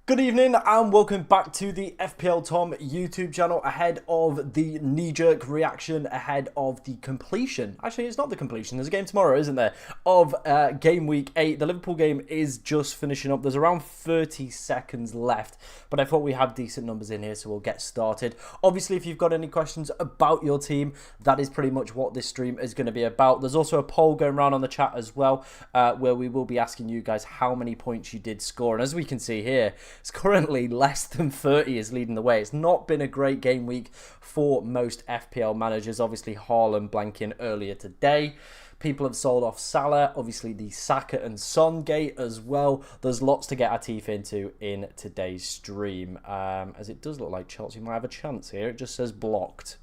Good evening and welcome back to the FPL Tom YouTube channel ahead of the knee-jerk reaction, ahead of the completion. Actually, it's not the completion. There's a game tomorrow, isn't there? Of game week 8. The Liverpool game is just finishing up. There's around 30 seconds left, but I thought we had decent numbers in here, so we'll get started. Obviously, if you've got any questions about your team, that is pretty much what this stream is going to be about. There's also a poll going around on the chat as well, where we will be asking you guys how many points you did score. And as we can see here, it's currently less than 30 is leading the way. It's not been a great game week for most FPL managers. Obviously, Haaland blanking earlier today. People have sold off Salah. Obviously, the Saka and Son gate as well. There's lots to get our teeth into in today's stream. As it does look like Chelsea might have a chance here. It just says blocked.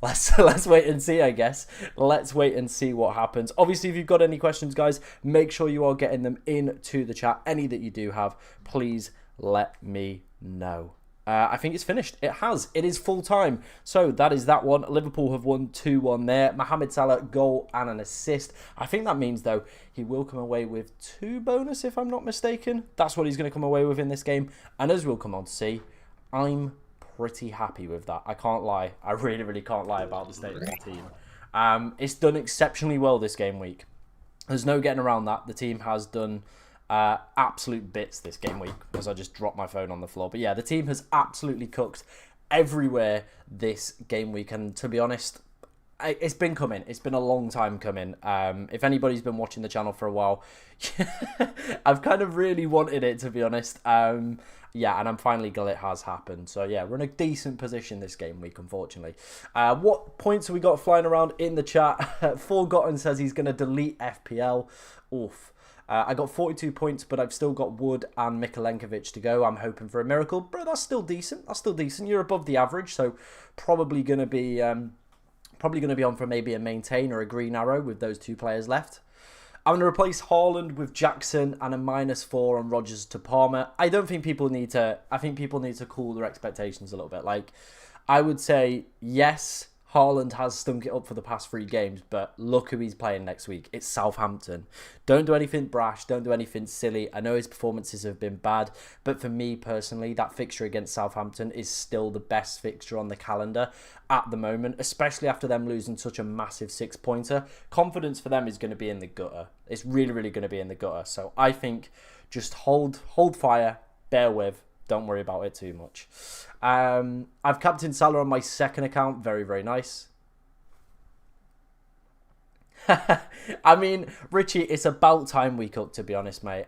Let's wait and see, I guess. Let's wait and see what happens. Obviously, if you've got any questions, guys, make sure you are getting them into the chat. Any that you do have, please let me know. I think it's finished. It has. It is full time. So that is that one. Liverpool have won 2-1 there. Mohamed Salah, goal and an assist. I think that means, though, he will come away with 2 bonus, if I'm not mistaken. That's what he's going to come away with in this game. And as we'll come on to see, I'm pretty happy with that. I can't lie. I really can't lie about the state of the team. It's done exceptionally well this game week. There's no getting around that. The team has done absolute bits this game week, as I just dropped my phone on the floor. But yeah, the team has absolutely cooked everywhere this game week. And to be honest, it's been coming. It's been a long time coming. If anybody's been watching the channel for a while, I've kind of really wanted it, to be honest. Yeah, and I'm finally glad it has happened. So yeah, we're in a decent position this game week, unfortunately. What points have we got flying around in the chat? Forgotten says he's going to delete FPL. Oof. I got 42 points, but I've still got Wood and Mikalenkovic to go. I'm hoping for a miracle. Bro, that's still decent. That's still decent. You're above the average, so probably going to be on for maybe a maintain or a green arrow with those 2 players left. I'm going to replace Haaland with Jackson and a -4 on Rodgers to Palmer. I don't think people need to... I think people need to cool their expectations a little bit. Like, I would say, yes, Haaland has stunk it up for the past 3 games, but look who he's playing next week. It's Southampton. Don't do anything brash. Don't do anything silly. I know his performances have been bad, but for me personally, that fixture against Southampton is still the best fixture on the calendar at the moment, especially after them losing such a massive 6-pointer. Confidence for them is going to be in the gutter. It's really going to be in the gutter. So I think just hold fire, bear with. Don't worry about it too much. I've captained Salah on my second account. Very nice. I mean, Richie, it's about time we cooked, to be honest, mate.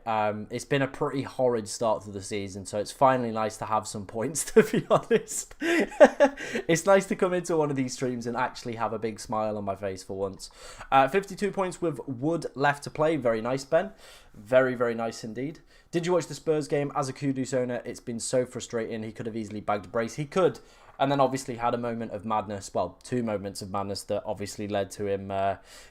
It's been a pretty horrid start to the season, so it's finally nice to have some points, to be honest. It's nice to come into one of these streams and actually have a big smile on my face for once. 52 points with Wood left to play. Very nice, Ben. Very nice indeed. Did you watch the Spurs game? As a Kudus owner, it's been so frustrating. He could have easily bagged a brace. He could. And then obviously had a moment of madness. Well, 2 moments of madness that obviously led to him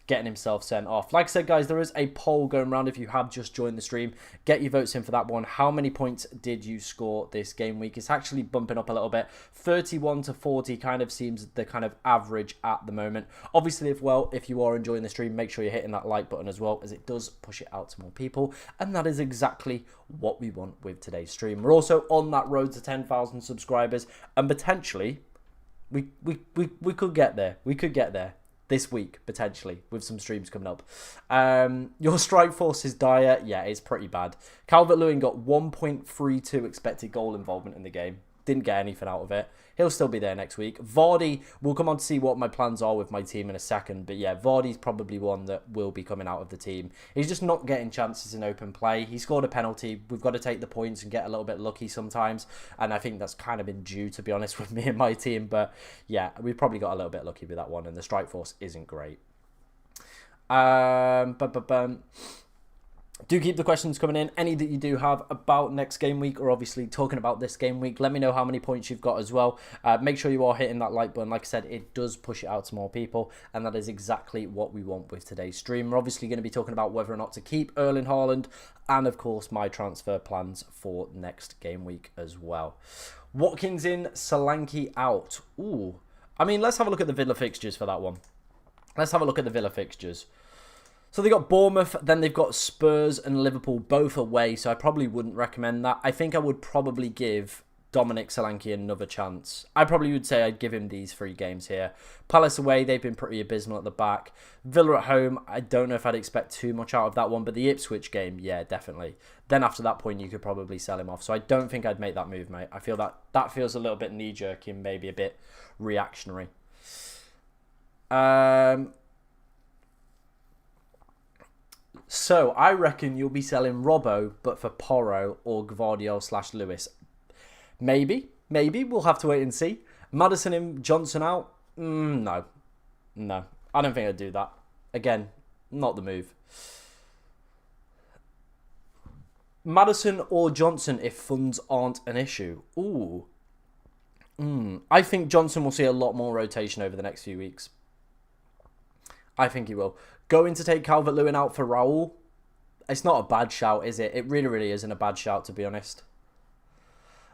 getting himself sent off. Like I said, guys, there is a poll going around if you have just joined the stream. Get your votes in for that one. How many points did you score this game week? It's actually bumping up a little bit. 31 to 40 kind of seems the kind of average at the moment. Obviously, if you are enjoying the stream, make sure you're hitting that like button as well, as it does push it out to more people. And that is exactly what we want with today's stream. We're also on that road to 10,000 subscribers, and potentially we could get there. We could get there this week, potentially, with some streams coming up. Your strike force is dire. Yeah, it's pretty bad. Calvert-Lewin got 1.32 expected goal involvement in the game. Didn't get anything out of it. He'll still be there next week. Vardy, we'll come on to see what my plans are with my team in a second. But yeah, Vardy's probably one that will be coming out of the team. He's just not getting chances in open play. He scored a penalty. We've got to take the points and get a little bit lucky sometimes. And I think that's kind of been due, to be honest, with me and my team. But yeah, we've probably got a little bit lucky with that one. And the strike force isn't great. Do keep the questions coming in. Any that you do have about next game week, or obviously talking about this game week, let me know how many points you've got as well. Make sure you are hitting that like button. Like I said, it does push it out to more people, and that is exactly what we want with today's stream. We're obviously going to be talking about whether or not to keep Erling Haaland, and of course my transfer plans for next game week as well. Watkins in, Solanke out. Ooh, I mean, let's have a look at the Villa fixtures for that one. Let's have a look at the Villa fixtures. So they got Bournemouth, then they've got Spurs and Liverpool both away, so I probably wouldn't recommend that. I think I would probably give Dominic Solanke another chance. I probably would say I'd give him these 3 games here. Palace away, they've been pretty abysmal at the back. Villa at home, I don't know if I'd expect too much out of that one, but the Ipswich game, yeah, definitely. Then after that point, you could probably sell him off. So I don't think I'd make that move, mate. I feel that feels a little bit knee-jerky and maybe a bit reactionary. So I reckon you'll be selling Robbo, but for Porro or Gvardiol/Lewis. Maybe. We'll have to wait and see. Maddison and Johnson out? No. I don't think I'd do that. Again, not the move. Maddison or Johnson if funds aren't an issue. Ooh. I think Johnson will see a lot more rotation over the next few weeks. I think he will. Going to take Calvert-Lewin out for Raul? It's not a bad shout, is it? It really, really isn't a bad shout, to be honest.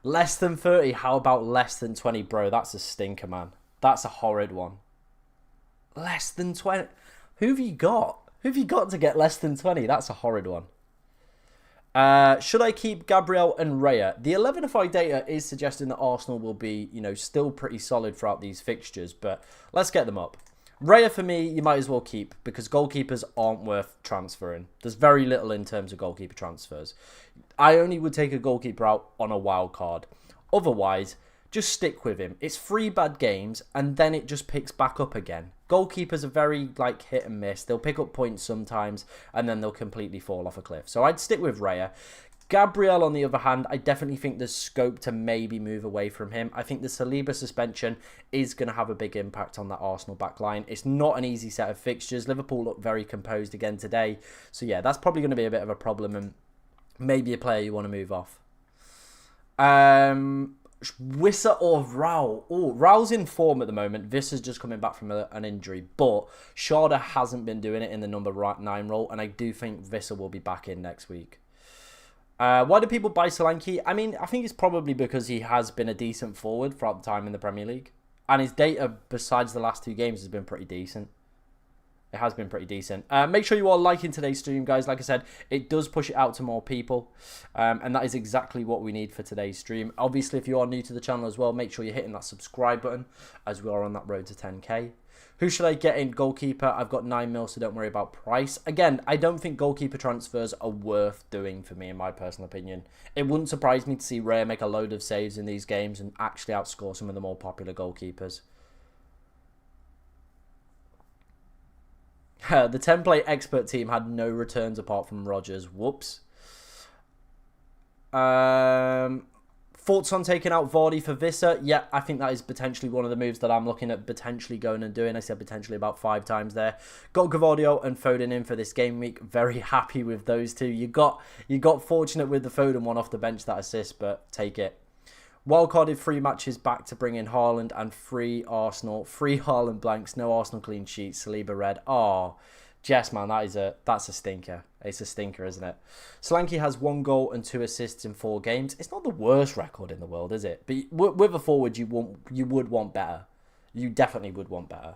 Less than 30? How about less than 20? Bro, that's a stinker, man. That's a horrid one. Less than 20? Who have you got? Who have you got to get less than 20? That's a horrid one. Should I keep Gabriel and Raya? The 11FI data is suggesting that Arsenal will be, still pretty solid throughout these fixtures, but let's get them up. Raya, for me, you might as well keep because goalkeepers aren't worth transferring. There's very little in terms of goalkeeper transfers. I only would take a goalkeeper out on a wild card. Otherwise, just stick with him. It's 3 bad games and then it just picks back up again. Goalkeepers are very hit and miss. They'll pick up points sometimes and then they'll completely fall off a cliff. So I'd stick with Raya. Gabriel, on the other hand, I definitely think there's scope to maybe move away from him. I think the Saliba suspension is going to have a big impact on that Arsenal back line. It's not an easy set of fixtures. Liverpool look very composed again today. So yeah, that's probably going to be a bit of a problem and maybe a player you want to move off. Wissa or Raul? Oh, Raul's in form at the moment. Vissa's just coming back from an injury, but Sharda hasn't been doing it in the number 9 role, and I do think Vissa will be back in next week. Why do people buy Solanke? I mean, I think it's probably because he has been a decent forward throughout the time in the Premier League. And his data, besides the last 2 games, has been pretty decent. It has been pretty decent. Make sure you are liking today's stream, guys. Like I said, it does push it out to more people. And that is exactly what we need for today's stream. Obviously, if you are new to the channel as well, make sure you're hitting that subscribe button as we are on that road to 10k. Who should I get in goalkeeper? I've got 9 mil, so don't worry about price. Again, I don't think goalkeeper transfers are worth doing for me, in my personal opinion. It wouldn't surprise me to see Raya make a load of saves in these games and actually outscore some of the more popular goalkeepers. The template expert team had no returns apart from Rodgers. Whoops. Thoughts on taking out Vardy for Vissa? Yeah, I think that is potentially one of the moves that I'm looking at potentially going and doing. I said potentially about 5 times there. Got Gvardiol and Foden in for this game week. Very happy with those 2. You got fortunate with the Foden one off the bench, that assist, but take it. Wildcarded 3 matches back to bring in Haaland and 3 Arsenal. 3 Haaland blanks, no Arsenal clean sheets, Saliba red. Oh, Jess, man, that's a stinker. It's a stinker, isn't it? Solanke has 1 goal and 2 assists in 4 games. It's not the worst record in the world, is it? But with a forward, you would want better. You definitely would want better.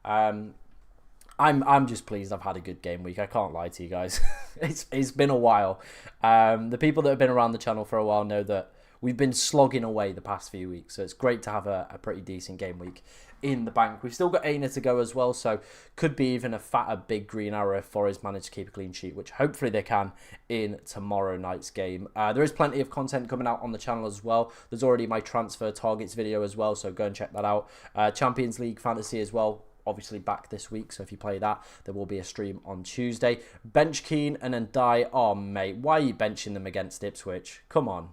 I'm just pleased I've had a good game week. I can't lie to you guys. It's been a while. The people that have been around the channel for a while know that we've been slogging away the past few weeks. So it's great to have a pretty decent game week in the bank. We've still got Aina to go as well, so could be even a fatter big green arrow if Forest manage to keep a clean sheet, which hopefully they can in tomorrow night's game. There is plenty of content coming out on the channel as well. There's already my transfer targets video as well, so go and check that out. Champions League fantasy as well, obviously back this week, so if you play that, there will be a stream on Tuesday. Bench Keane and then die. Oh, mate, why are you benching them against Ipswich? Come on.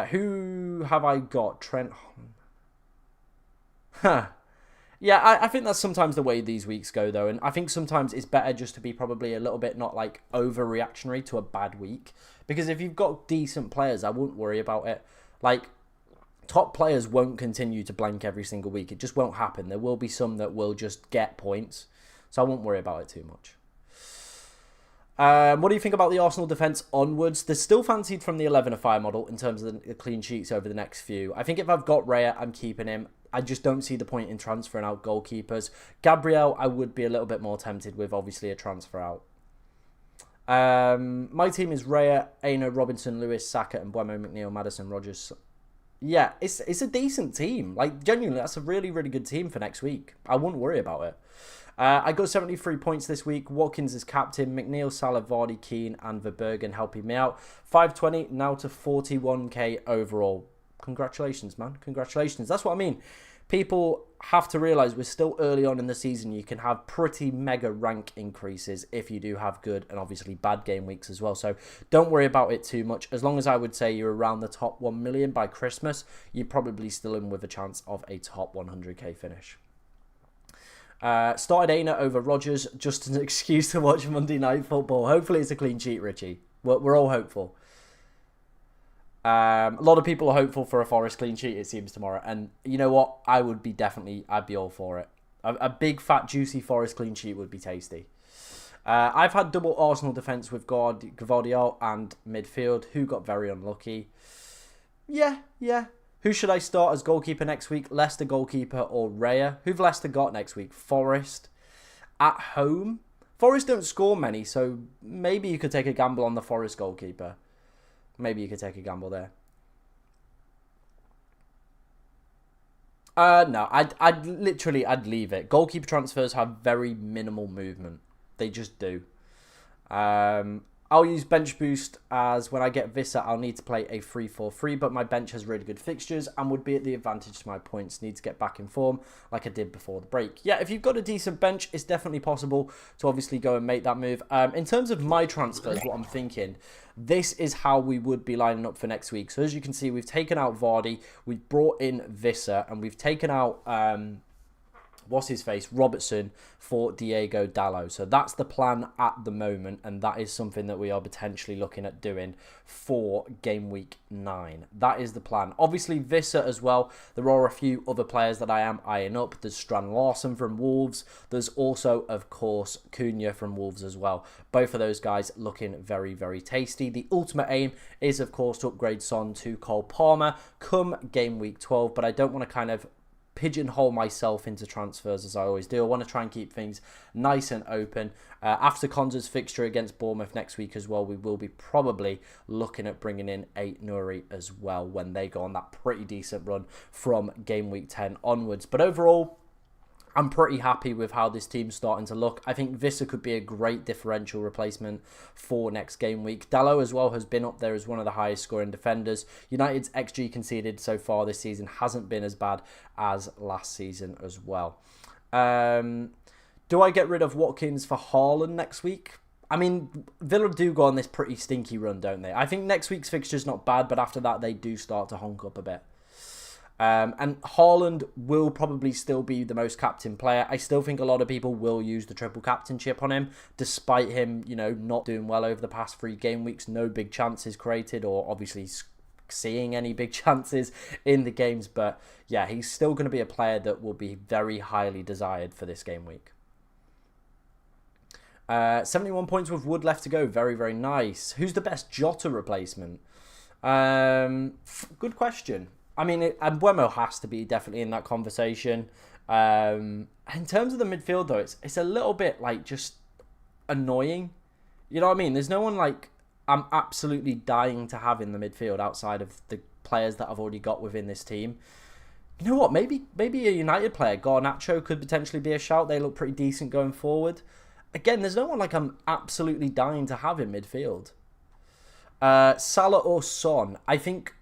Who have I got? Trent. Huh. Yeah, I think that's sometimes the way these weeks go, though. And I think sometimes it's better just to be probably a little bit not overreactionary to a bad week. Because if you've got decent players, I wouldn't worry about it. Top players won't continue to blank every single week. It just won't happen. There will be some that will just get points. So I won't worry about it too much. What do you think about the Arsenal defence onwards? They're still fancied from the 11 of fire model in terms of the clean sheets over the next few. I think if I've got Raya, I'm keeping him. I just don't see the point in transferring out goalkeepers. Gabriel, I would be a little bit more tempted with, obviously, a transfer out. My team is Raya, Aina, Robinson, Lewis, Saka, and Buemo, McNeil, Maddison, Rogers. Yeah, it's a decent team. Like, genuinely, that's a really, really good team for next week. I wouldn't worry about it. I got 73 points this week. Watkins is captain. McNeil, Salah, Vardy, Keane, and Verbergen helping me out. 520 now to 41k overall. Congratulations, man. Congratulations. That's what I mean. People have to realise we're still early on in the season. You can have pretty mega rank increases if you do have good and obviously bad game weeks as well. So don't worry about it too much. As long as I would say you're around the top 1 million by Christmas, you're probably still in with a chance of a top 100k finish. Started Aina over Rogers, just an excuse to watch Monday Night Football. Hopefully it's a clean sheet, Richie. We're all hopeful. A lot of people are hopeful for a Forest clean sheet, it seems, tomorrow. And you know what? I'd be all for it. A big, fat, juicy Forest clean sheet would be tasty. I've had double Arsenal defence with Gvardiol and midfield, who got very unlucky. Yeah. Who should I start as goalkeeper next week? Leicester goalkeeper or Raya? Who've Leicester got next week? Forest. At home? Forest don't score many, so maybe you could take a gamble on the Forest goalkeeper. Maybe you could take a gamble there. No, I'd leave it. Goalkeeper transfers have very minimal movement. They just do. I'll use bench boost as when I get Vissa, I'll need to play a 3-4-3, but my bench has really good fixtures and would be at the advantage to my points. Need to get back in form like I did before the break. Yeah, if you've got a decent bench, it's definitely possible to obviously go and make that move. In terms of my transfers, what I'm thinking, this is how we would be lining up for next week. So as you can see, we've taken out Vardy, we've brought in Vissa, and we've taken out... Robertson for Diego Dalot. So that's the plan at the moment, and that is something that we are potentially looking at doing for game week 9. That is the plan. Obviously, Vissa as well. There are a few other players that I am eyeing up. There's Strand Larson from Wolves. There's also, of course, Cunha from Wolves as well. Both of those guys looking very, very tasty. The ultimate aim is, of course, to upgrade Son to Cole Palmer come game week 12, but I don't want to kind of pigeonhole myself into transfers as I always do. I want to try and keep things nice and open. After Konza's fixture against Bournemouth next week as well, we will be probably looking at bringing in Nuri as well when they go on that pretty decent run from game week 10 onwards. But overall, I'm pretty happy with how this team's starting to look. I think Vissa could be a great differential replacement for next game week. Dalot as well has been up there as one of the highest scoring defenders. United's XG conceded so far this season hasn't been as bad as last season as well. Do I get rid of Watkins for Haaland next week? I mean, Villa do go on this pretty stinky run, don't they? I think next week's fixture's not bad, but after that they do start to honk up a bit. And Haaland will probably still be the most captain player. I still think a lot of people will use the triple captainship on him, despite him, you know, not doing well over the past 3 game weeks. No big chances created, or obviously seeing any big chances in the games. But yeah, he's still going to be a player that will be very highly desired for this game week. 71 points with Wood left to go. Very, very nice. Who's the best Jota replacement? Good question. I mean, Buemo has to be definitely in that conversation. In terms of the midfield, though, it's a little bit, like, just annoying. You know what I mean? There's no one, like, I'm absolutely dying to have in the midfield outside of the players that I've already got within this team. You know what? Maybe a United player, Garnacho, could potentially be a shout. They look pretty decent going forward. Again, there's no one, like, I'm absolutely dying to have in midfield. Salah or Son? I think...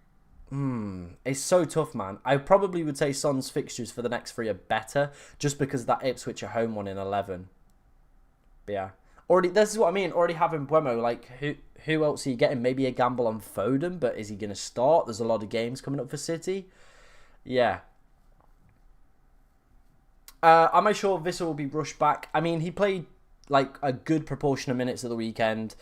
it's so tough, man. I probably would say Son's fixtures for the next 3 are better, just because that Ipswich at home one in 11. But yeah, this is what I mean. Already having Buemo, like who else are you getting? Maybe a gamble on Foden, but is he going to start? There's a lot of games coming up for City. Yeah. Am I sure Vissa will be rushed back? I mean, he played like a good proportion of minutes at the weekend.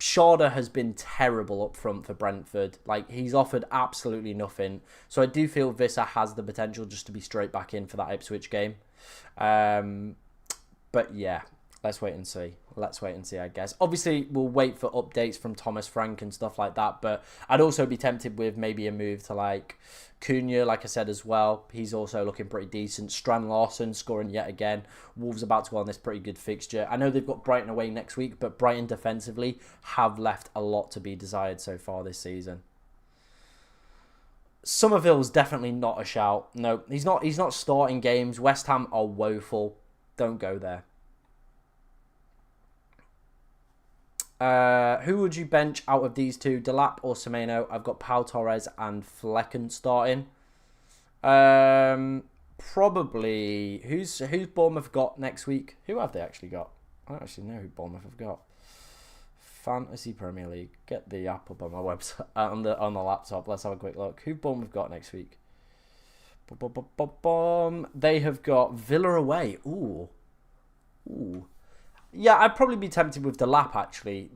Schade has been terrible up front for Brentford. Like, he's offered absolutely nothing. So I do feel Vissa has the potential just to be straight back in for that Ipswich game. But yeah, let's wait and see. let's wait and see, I guess. Obviously, we'll wait for updates from Thomas Frank and stuff like that, but I'd also be tempted with maybe a move to, like, Cunha, like I said, as well. He's also looking pretty decent. Strand Larson scoring yet again. Wolves about to go on this pretty good fixture. I know they've got Brighton away next week, but Brighton defensively have left a lot to be desired so far this season. Somerville's definitely not a shout. No, he's not starting games. West Ham are woeful. Don't go there. Who would you bench out of these two, Delap or Semenyo? I've got Pau Torres and Flecken starting. Probably who's Bournemouth got next week? Who have they actually got? I don't actually know who Bournemouth have got. Fantasy Premier League. Get the app up on my website on the laptop. Let's have a quick look. Who Bournemouth got next week? They have got Villa away. Ooh. Yeah, I'd probably be tempted with the lap, actually.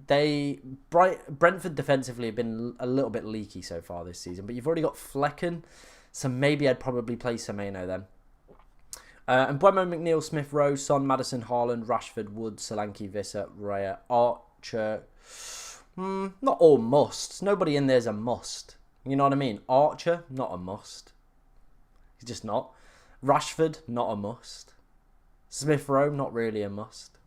Brentford defensively have been a little bit leaky so far this season, but you've already got Flecken, so maybe I'd probably play Semenyo then. And Mbeumo, McNeil, Smith Rowe, Son, Maddison, Haaland, Rashford, Wood, Solanke, Visser, Raya, Archer. Not all musts. Nobody in there's a must. You know what I mean? Archer, not a must. He's just not. Rashford, not a must. Smith Rowe, not really a must.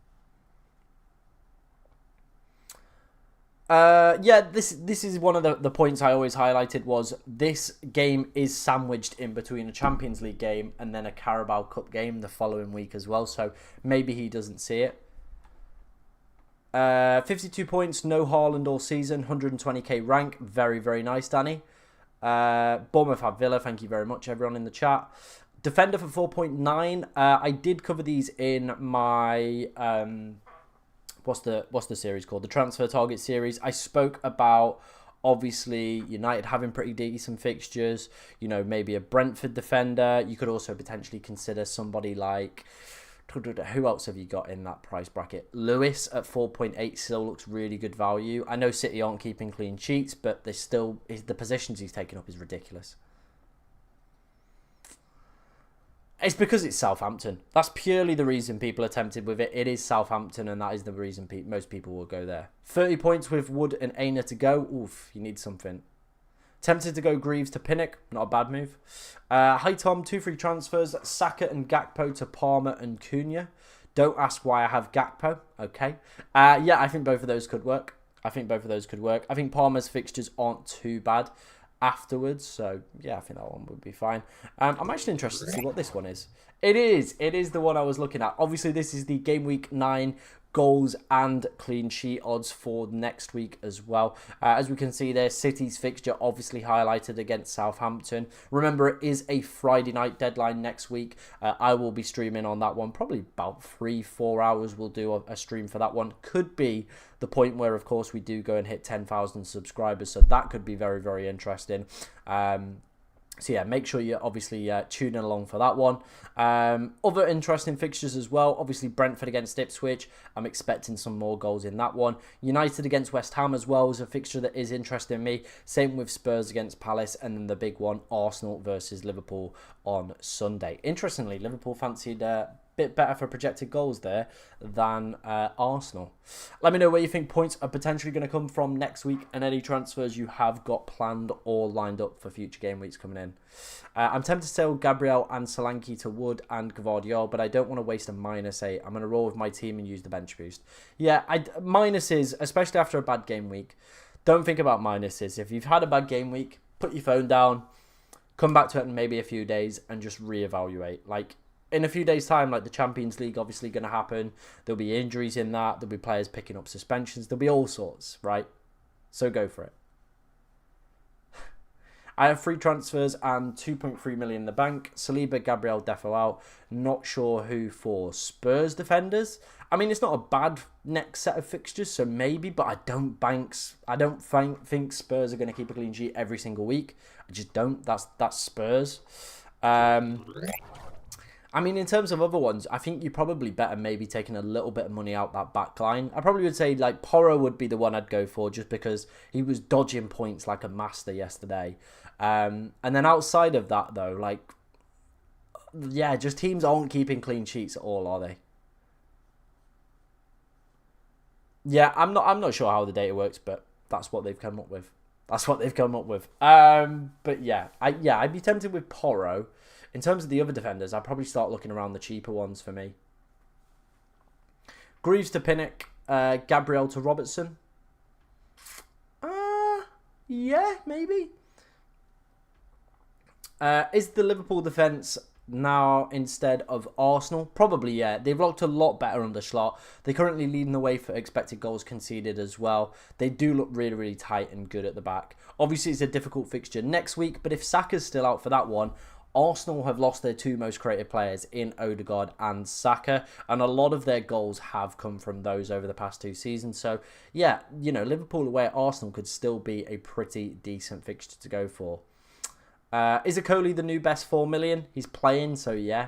Yeah, this is one of the points I always highlighted was this game is sandwiched in between a Champions League game and then a Carabao Cup game the following week as well, so maybe he doesn't see it. 52 points, no Haaland all season, 120k rank, very, very nice, Danny. Bournemouth have Villa, thank you very much, everyone in the chat. Defender for 4.9, I did cover these in my... What's the series called? The Transfer Target series. I spoke about, obviously, United having pretty decent fixtures. You know, maybe a Brentford defender. You could also potentially consider somebody like... Who else have you got in that price bracket? Lewis at 4.8 still looks really good value. I know City aren't keeping clean sheets, but they still... the positions he's taken up is ridiculous. It's because it's Southampton. That's purely the reason people are tempted with it. It is Southampton, and that is the reason most people will go there. 30 points with Wood and Aina to go. Oof, you need something. Tempted to go Greaves to Pinnock. Not a bad move. Hi, Tom. 2 free transfers. Saka and Gakpo to Palmer and Cunha. Don't ask why I have Gakpo. Okay. Yeah, I think both of those could work. I think Palmer's fixtures aren't too bad afterwards, so yeah, I think that one would be fine. I'm actually interested to see what this one is. It is the one I was looking at. Obviously, this is the Game Week 9 goals and clean sheet odds for next week as well. As we can see there, City's fixture obviously highlighted against Southampton. Remember, it is a Friday night deadline next week. I will be streaming on that one, probably about 3-4 hours. We'll do a stream for that one. Could be the point where, of course, we do go and hit 10,000 subscribers, so that could be very, very interesting. So yeah, make sure you're obviously tuning along for that one. Other interesting fixtures as well. Obviously, Brentford against Ipswich. I'm expecting some more goals in that one. United against West Ham as well is a fixture that is interesting me. Same with Spurs against Palace. And then the big one, Arsenal versus Liverpool on Sunday. Interestingly, Liverpool fancied bit better for projected goals there than Arsenal. Let me know where you think points are potentially going to come from next week and any transfers you have got planned or lined up for future game weeks coming in. I'm tempted to sell Gabriel and Solanke to Wood and Gvardiol, but I don't want to waste a -8. I'm going to roll with my team and use the bench boost. Yeah, minuses, especially after a bad game week. Don't think about minuses. If you've had a bad game week, put your phone down, come back to it in maybe a few days and just reevaluate. Like, in a few days' time, like the Champions League obviously going to happen. There'll be injuries in that. There'll be players picking up suspensions. There'll be all sorts, right? So go for it. I have 3 transfers and 2.3 million in the bank. Saliba, Gabriel, Defo out. Not sure who for. Spurs defenders. I mean, it's not a bad next set of fixtures, so maybe, but I don't think Spurs are going to keep a clean sheet every single week. I just don't. That's Spurs. I mean, in terms of other ones, I think you're probably better maybe taking a little bit of money out that back line. I probably would say, like, Porro would be the one I'd go for just because he was dodging points like a master yesterday. And then outside of that, though, like, yeah, just teams aren't keeping clean sheets at all, are they? Yeah, I'm not sure how the data works, but that's what they've come up with. That's what they've come up with. But yeah, I'd be tempted with Porro. In terms of the other defenders, I'd probably start looking around the cheaper ones for me. Greaves to Pinnock, Gabriel to Robertson. Yeah, maybe. Is the Liverpool defence now instead of Arsenal? Probably, yeah. They've looked a lot better under Slot. They're currently leading the way for expected goals conceded as well. They do look really, really tight and good at the back. Obviously, it's a difficult fixture next week, but if Saka's still out for that one, Arsenal have lost their two most creative players in Odegaard and Saka, and a lot of their goals have come from those over the past 2 seasons. So, yeah, you know, Liverpool away at Arsenal could still be a pretty decent fixture to go for. Is Okoli the new best 4 million? He's playing, so yeah.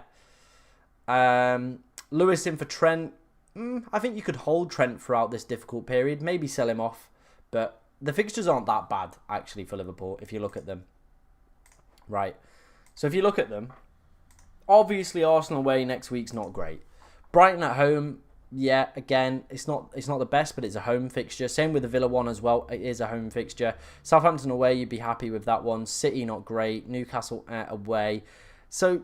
Lewis in for Trent. I think you could hold Trent throughout this difficult period. Maybe sell him off. But the fixtures aren't that bad, actually, for Liverpool, if you look at them. Right. So if you look at them, obviously Arsenal away next week's not great. Brighton at home, yeah, again, it's not the best, but it's a home fixture. Same with the Villa one as well. It is a home fixture. Southampton away, you'd be happy with that one. City, not great. Newcastle away. So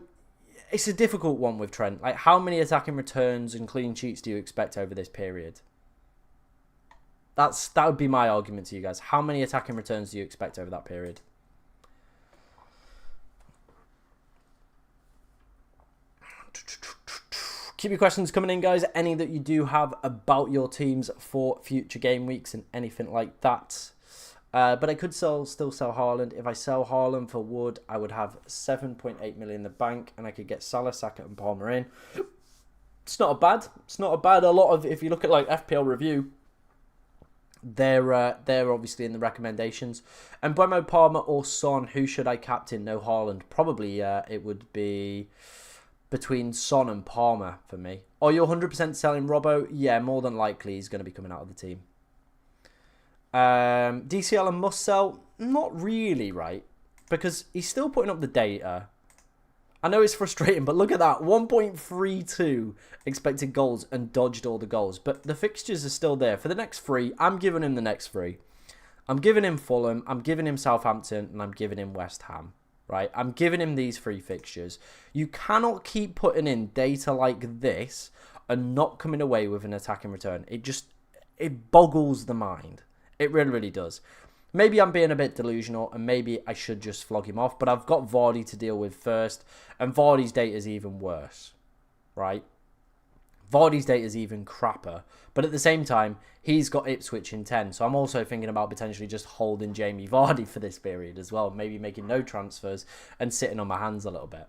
it's a difficult one with Trent. Like, how many attacking returns and clean sheets do you expect over this period? That would be my argument to you guys. How many attacking returns do you expect over that period? Keep your questions coming in, guys. Any that you do have about your teams for future game weeks and anything like that. But I could still sell Haaland. If I sell Haaland for Wood, I would have 7.8 million in the bank, and I could get Salah, Saka, and Palmer in. It's not a bad. It's not a bad. A lot of, if you look at like FPL review, they're obviously in the recommendations. And Mbeumo, Palmer, or Son, who should I captain? No Haaland. Probably it would be between Son and Palmer for me. Are you 100% selling Robbo? Yeah, more than likely he's going to be coming out of the team. DCL and must sell? Not really, right? Because he's still putting up the data. I know it's frustrating, but look at that. 1.32 expected goals and dodged all the goals. But the fixtures are still there. For the next 3, I'm giving him the next 3. I'm giving him Fulham, I'm giving him Southampton, and I'm giving him West Ham. Right, I'm giving him these 3 fixtures. You cannot keep putting in data like this and not coming away with an attacking return. It boggles the mind. It really, really does. Maybe I'm being a bit delusional and maybe I should just flog him off. But I've got Vardy to deal with first. And Vardy's data is even worse. Right? Vardy's data is even crapper. But at the same time, he's got Ipswich in 10. So I'm also thinking about potentially just holding Jamie Vardy for this period as well. Maybe making no transfers and sitting on my hands a little bit.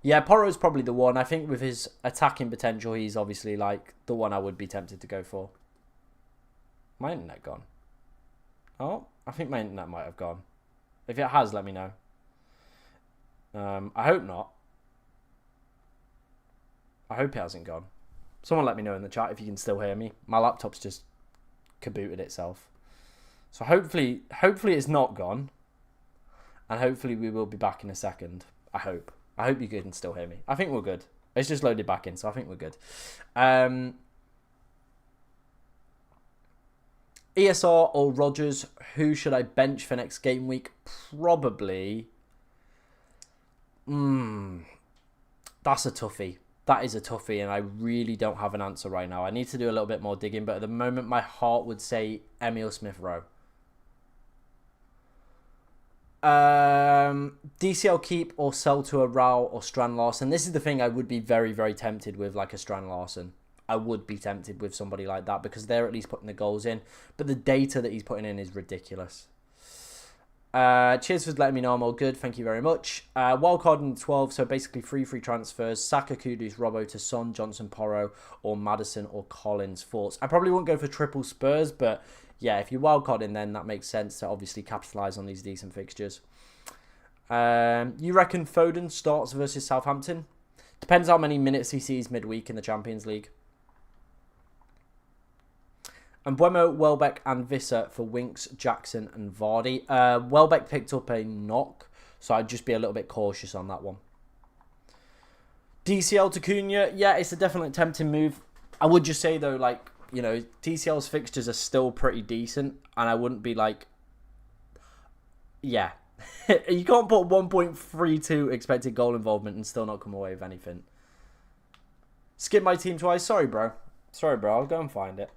Yeah, Porro's probably the one. I think with his attacking potential, he's obviously like the one I would be tempted to go for. My internet gone? Oh, I think my internet might have gone. If it has, let me know. I hope not. I hope it hasn't gone. Someone let me know in the chat if you can still hear me. My laptop's just kabooted itself. So hopefully it's not gone. And hopefully we will be back in a second. I hope. I hope you can still hear me. I think we're good. It's just loaded back in, so I think we're good. ESR or Rodgers, who should I bench for next game week? Probably. That's a toughie. That is a toughie, and I really don't have an answer right now. I need to do a little bit more digging, but at the moment, my heart would say Emil Smith-Rowe. DCL keep or sell to a Rao or Strand Larsen. This is the thing I would be very, very tempted with, like a Strand Larsen. I would be tempted with somebody like that because they're at least putting the goals in. But the data that he's putting in is ridiculous. Cheers for letting me know I'm all good. Thank you very much. Wildcard in 12, so basically free transfers. Saka, Kudus, Robbo to Son, Johnson, Porro, or Maddison or Collins. Thoughts? I probably won't go for triple Spurs, but yeah, if you wildcard in, then that makes sense to obviously capitalise on these decent fixtures. You reckon Foden starts versus Southampton? Depends how many minutes he sees midweek in the Champions League. And Mbeumo, Welbeck and Visser for Winks, Jackson and Vardy. Welbeck picked up a knock, so I'd just be a little bit cautious on that one. DCL to Cunha, yeah, it's a definite tempting move. I would just say, though, like, you know, TCL's fixtures are still pretty decent, and I wouldn't be like, yeah. You can't put 1.32 expected goal involvement and still not come away with anything. Skip my team twice. Sorry, bro. I'll go and find it.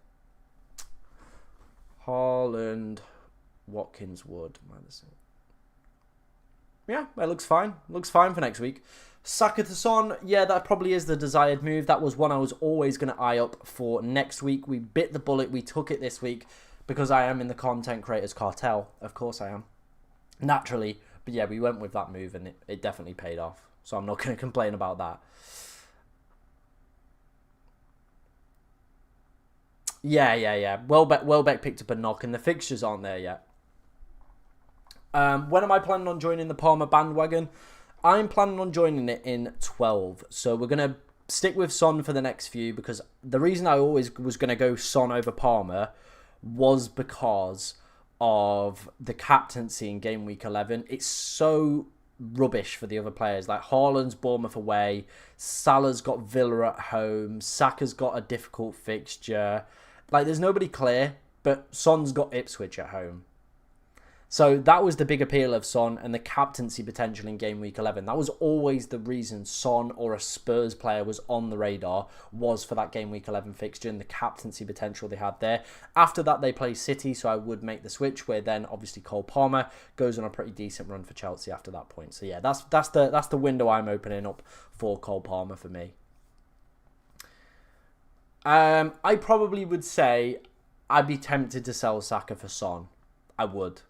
Haaland, Watkins, Wood. Yeah, it looks fine. Looks fine for next week. Saka to Son, yeah, that probably is the desired move. That was one I was always going to eye up for next week. We bit the bullet. We took it this week because I am in the content creators cartel. Of course I am. Naturally. But yeah, we went with that move and it definitely paid off. So I'm not going to complain about that. Yeah. Welbeck picked up a knock and the fixtures aren't there yet. When am I planning on joining the Palmer bandwagon? I'm planning on joining it in 12. So we're going to stick with Son for the next few because the reason I always was going to go Son over Palmer was because of the captaincy in game week 11. It's so rubbish for the other players. Like Haaland's Bournemouth away, Salah's got Villa at home, Saka's got a difficult fixture. Like there's nobody clear, but Son's got Ipswich at home. So that was the big appeal of Son and the captaincy potential in game week 11. That was always the reason Son or a Spurs player was on the radar, was for that game week 11 fixture and the captaincy potential they had there. After that, they play City, so I would make the switch, where then obviously Cole Palmer goes on a pretty decent run for Chelsea after that point. So yeah, that's the window I'm opening up for Cole Palmer for me. I probably would say I'd be tempted to sell Saka for Son. I would.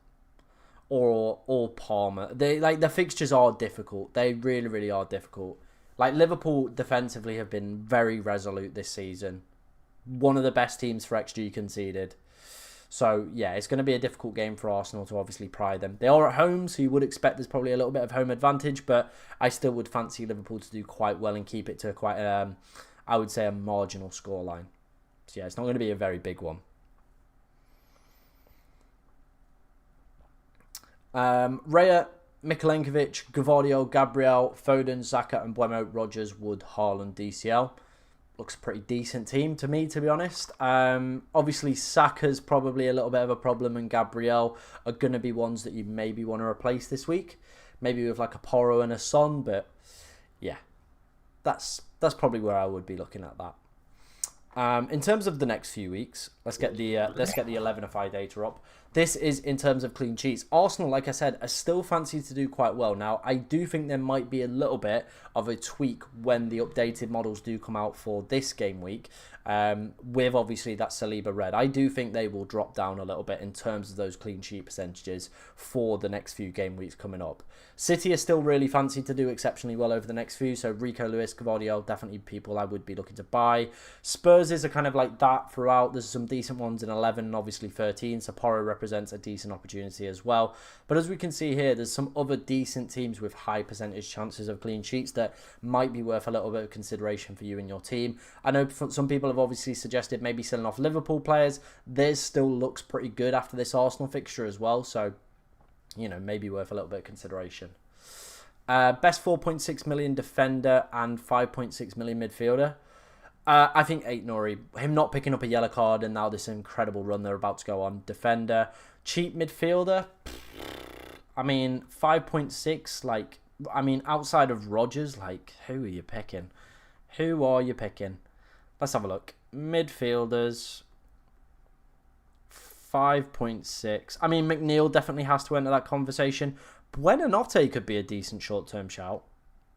Or Palmer. The fixtures are difficult. They really, really are difficult. Like Liverpool defensively have been very resolute this season. One of the best teams for XG conceded. So yeah, it's going to be a difficult game for Arsenal to obviously pry them. They are at home, so you would expect there's probably a little bit of home advantage, but I still would fancy Liverpool to do quite well and keep it to quite I would say a marginal scoreline. So yeah, it's not going to be a very big one. Raya, Mikulenkovic, Gavardio, Gabriel, Foden, Xhaka and Buemo, Rodgers, Wood, Haaland, DCL. Looks a pretty decent team to me, to be honest. Obviously, Saka's probably a little bit of a problem and Gabriel are going to be ones that you maybe want to replace this week. Maybe with like a Porro and a Son, but yeah, that's probably where I would be looking at that. In terms of the next few weeks, let's get the 11FI data up. This is in terms of clean sheets. Arsenal, like I said, are still fancied to do quite well. Now, I do think there might be a little bit of a tweak when the updated models do come out for this game week, with obviously that Saliba red. I do think they will drop down a little bit in terms of those clean sheet percentages for the next few game weeks coming up. City are still really fancied to do exceptionally well over the next few, so Rico Lewis, Gavardio, definitely people I would be looking to buy. Spurs are kind of like that throughout. There's some decent ones in 11 and obviously 13, so Porro represents a decent opportunity as well. But as we can see here, there's some other decent teams with high percentage chances of clean sheets that might be worth a little bit of consideration for you and your team. I know some people have obviously suggested maybe selling off Liverpool players. Theirs still looks pretty good after this Arsenal fixture as well, so you know, maybe worth a little bit of consideration. Best 4.6 million defender and 5.6 million midfielder. I think Aït-Nouri, him not picking up a yellow card and now this incredible run they're about to go on. Defender, cheap midfielder. I mean, 5.6, like, I mean, outside of Rodgers, like, who are you picking? Who are you picking? Let's have a look. Midfielders, 5.6. I mean, McNeil definitely has to enter that conversation. Buonanotte could be a decent short-term shout.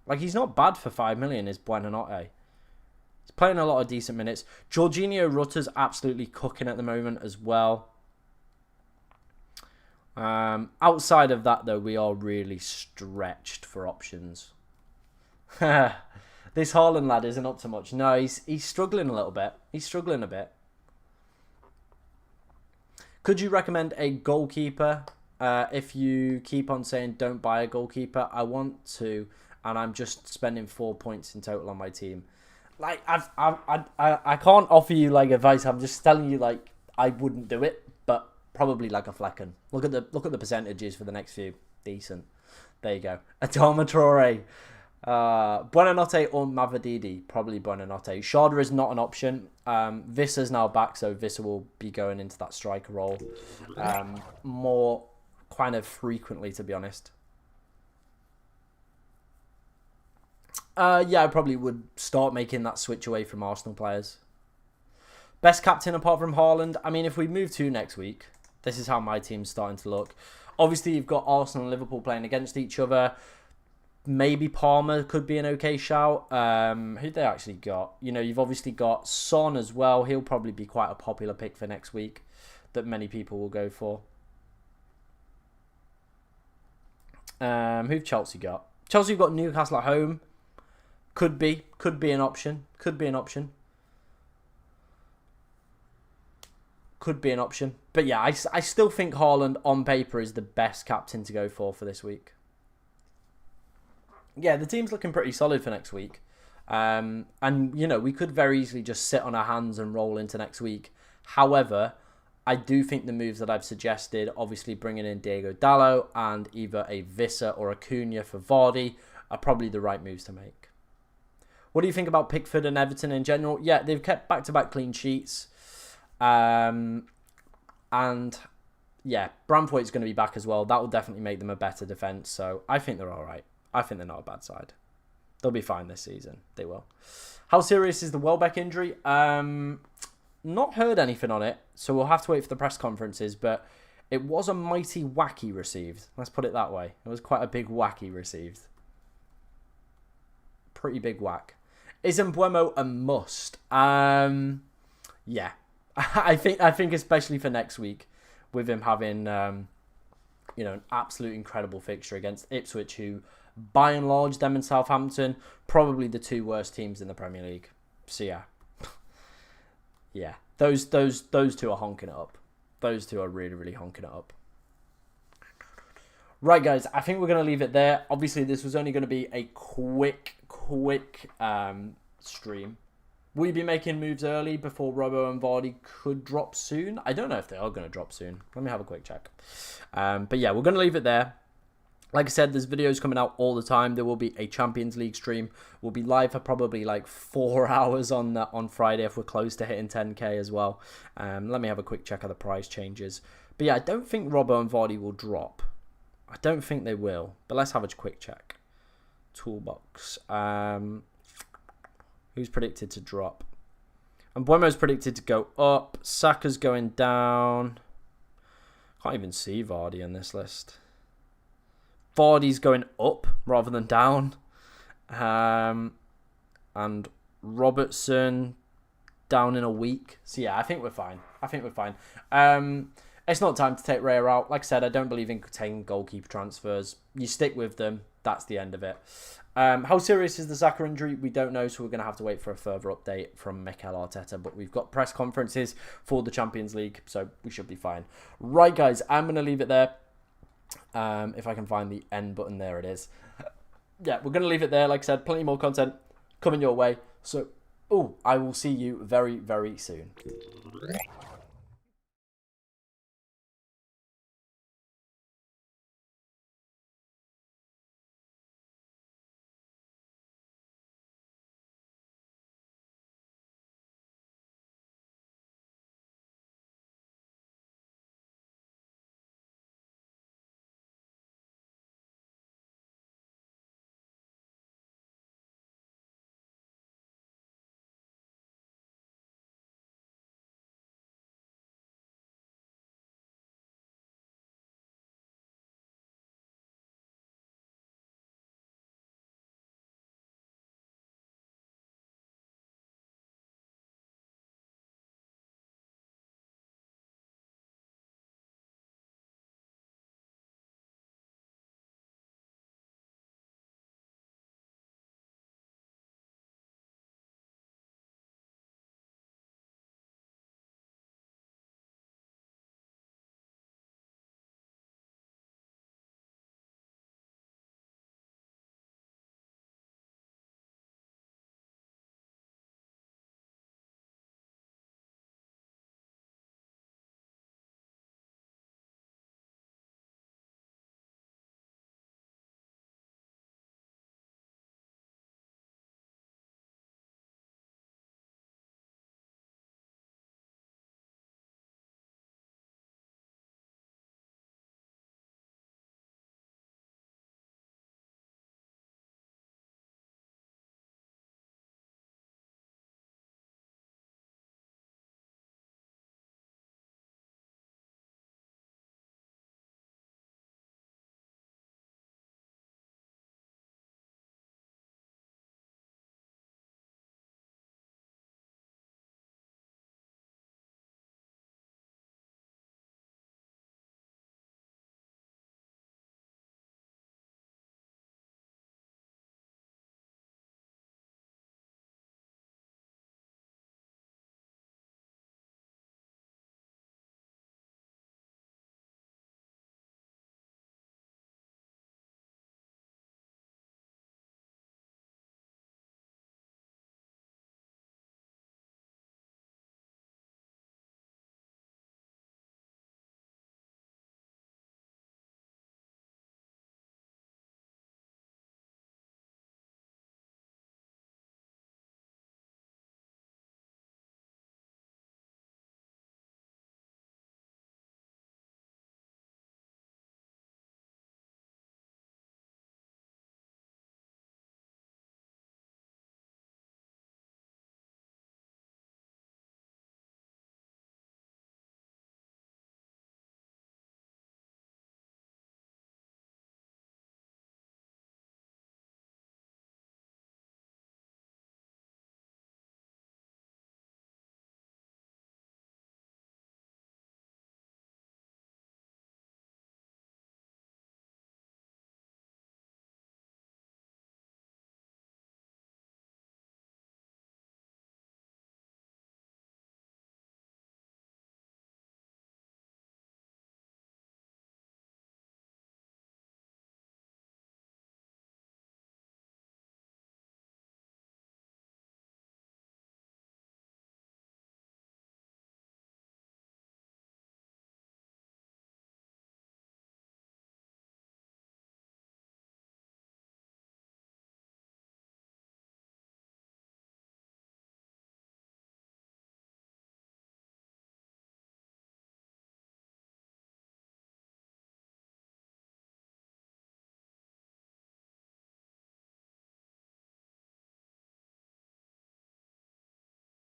Like, he's not bad for 5 million, is Buonanotte. He's playing a lot of decent minutes. Jorginho Rutter's absolutely cooking at the moment as well. Outside of that, though, we are really stretched for options. This Haaland lad isn't up to much. No, he's struggling a little bit. He's struggling a bit. Could you recommend a goalkeeper? If you keep on saying don't buy a goalkeeper, I want to, and I'm just spending 4 points in total on my team. Like I can't offer you like advice. I'm just telling you like I wouldn't do it, but probably like a Flecken. Look at the percentages for the next few. Decent. There you go. Adama Traore. Buonanotte or Mavadidi? Probably Buonanotte. Sharda is not an option. Vissa's now back, so Vissa will be going into that striker role more kind of frequently, to be honest. Yeah, I probably would start making that switch away from Arsenal players. Best captain apart from Haaland? I mean, if we move to next week, this is how my team's starting to look. Obviously, you've got Arsenal and Liverpool playing against each other. Maybe Palmer could be an okay shout. Who'd they actually got? You know, you've obviously got Son as well. He'll probably be quite a popular pick for next week that many people will go for. Who've Chelsea got? Chelsea have got Newcastle at home. Could be an option. Could be an option. But yeah, I still think Haaland on paper is the best captain to go for this week. Yeah, the team's looking pretty solid for next week. And, you know, we could very easily just sit on our hands and roll into next week. However, I do think the moves that I've suggested, obviously bringing in Diego Dallo and either a Vissa or a Cunha for Vardy, are probably the right moves to make. What do you think about Pickford and Everton in general? Yeah, they've kept back-to-back clean sheets. And yeah, Branthwaite's going to be back as well. That will definitely make them a better defence. So I think they're all right. I think they're not a bad side. They'll be fine this season. They will. How serious is the Welbeck injury? Not heard anything on it. So we'll have to wait for the press conferences. But it was a mighty whack he received. Let's put it that way. It was quite a big whack he received. Pretty big whack. Is Mbeumo a must? Yeah. I think especially for next week, with him having you know, an absolute incredible fixture against Ipswich, who by and large, them and Southampton, probably the two worst teams in the Premier League. So yeah. Yeah. Those two are honking it up. Those two are really, really honking it up. Right, guys, I think we're going to leave it there. Obviously, this was only going to be a quick stream. Will you be making moves early before Robbo and Vardy could drop soon? I don't know if they are going to drop soon. Let me have a quick check. But yeah, we're going to leave it there. Like I said, there's videos coming out all the time. There will be a Champions League stream. We'll be live for probably like 4 hours on Friday if we're close to hitting 10k as well. Let me have a quick check of the price changes. But yeah, I don't think Robbo and Vardy will drop. I don't think they will. But let's have a quick check. Toolbox. Who's predicted to drop? And Mbeumo's predicted to go up. Saka's going down. Can't even see Vardy on this list. Vardy's going up rather than down. And Robertson down in a week. So yeah, I think we're fine. It's not time to take Raya out. Like I said, I don't believe in taking goalkeeper transfers. You stick with them. That's the end of it. How serious is the Saka injury? We don't know, so we're going to have to wait for a further update from Mikel Arteta. But we've got press conferences for the Champions League, so we should be fine. Right, guys, I'm going to leave it there. If I can find the end button, there it is. Yeah, we're going to leave it there. Like I said, plenty more content coming your way. So, I will see you very, very soon.